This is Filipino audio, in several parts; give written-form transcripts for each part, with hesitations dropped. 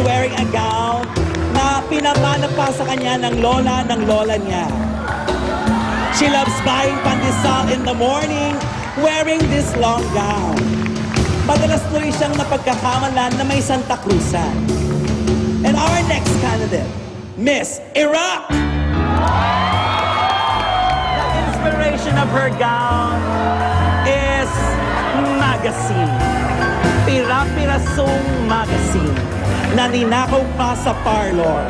wearing a gown na pinamana pa sa kanya ng lola niya. She loves buying pandesal in the morning, wearing this long gown. Madalas tuloy siyang napagkakamalan na may Santa Cruzan. And our next candidate, Miss Iraq. The inspiration of her gown is magazine. Pira-pirasong magazine na ninakaw pa sa parlor.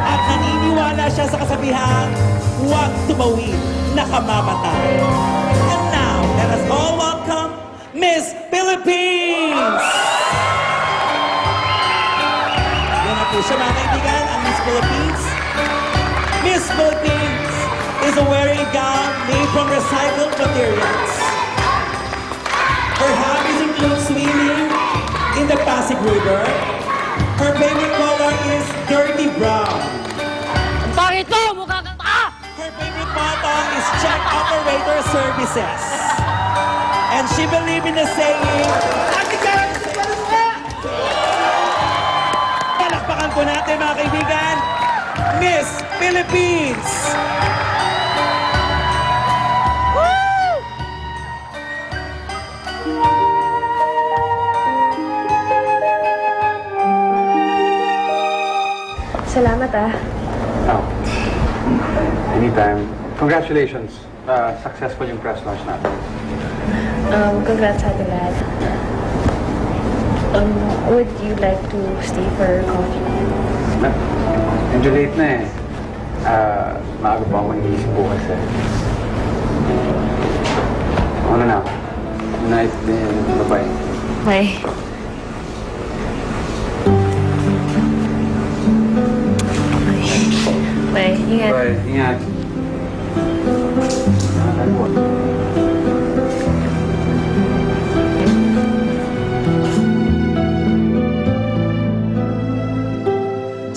At naniniwala siya sa kasabihan, huwag tumawid, nakamamatay. And now, let us all welcome Miss Philippines! Yan na po siya, mga kaibigan, ang Miss Philippines. Miss Philippines is wearing a gown made from recycled materials. Her hobbies include swimming in the Pasig River. Her favorite color is dirty brown. Bakit mo? Mukha kang paa! Her favorite motto is check operator services. And she believes in the saying, Ate Karen, palakpakan po natin, mga kaibigan, Miss Philippines! Salamat ah. Oh. Anytime. Congratulations. Successful yung press launch natin. Congrats sa atin lahat. Would you like to stay for coffee? Medyo late na eh. Maaga pa ako iniisip bukas eh. Ano na? Good night din. Bye-bye. Bye. Bye. Ingat. Bye. Ingat.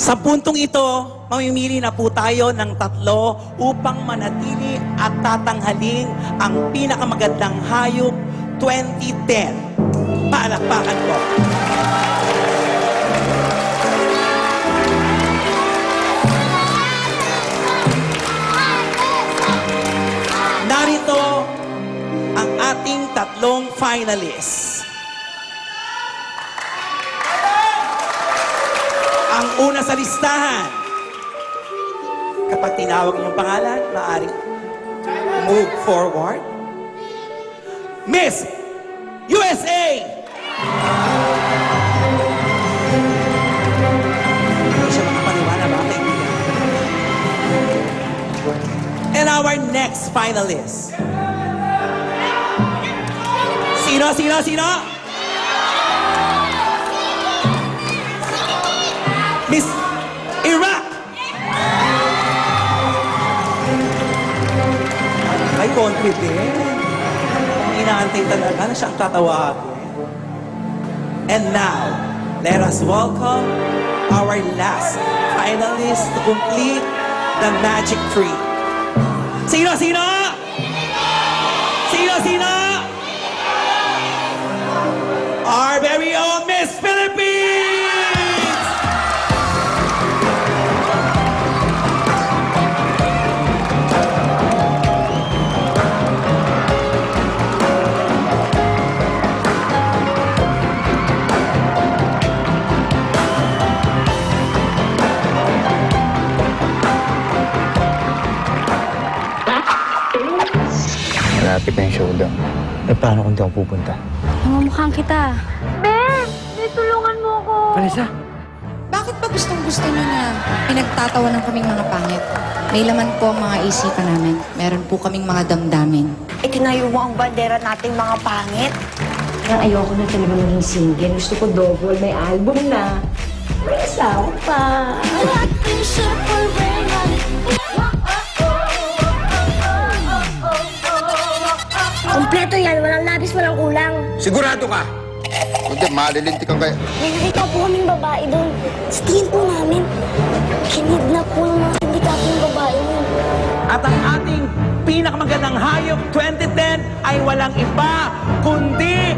Sa puntong ito, mamimili na po tayo ng tatlo upang manatili at tatanghalin ang pinakamagandang hayop 2010. Palakpakan ko. Narito ang ating tatlong finalists. Ang una sa listahan, kapag tinawag niyong pangalan, maaaring move forward. Miss USA! Hindi siya makapaniwala ba, kaibigan? And our next finalist. Sino? Miss Iraq! Ay, confident. Inaantay talaga na siyang tatawagin. And now, let us welcome our last finalist to complete the magic tree. Sino? Our very own Miss Philippines! Malapit na yung showdown. Paano kung di ako pupunta? Namamukhaan kita. Ben! Tulungan mo ko! Vanessa! Bakit ba gustong-gusto nyo na pinagtatawanan kaming mga pangit? May laman po ang mga isipan namin. Meron po kaming mga damdamin. Itinayo mo ang bandera nating mga pangit. Kaya ayoko na talaga maging single. Gusto ko double. May album na. May asawa pa. Kompleto yan, walang labis, walang kulang. Sigurado ka? Hindi, malilintik kang kaya. May nakita po kaming babae doon. Sa tingin po namin, kinidnap po ng mga sindikato yung babae yun. At ang ating pinakamagandang hayop 2010 ay walang iba kundi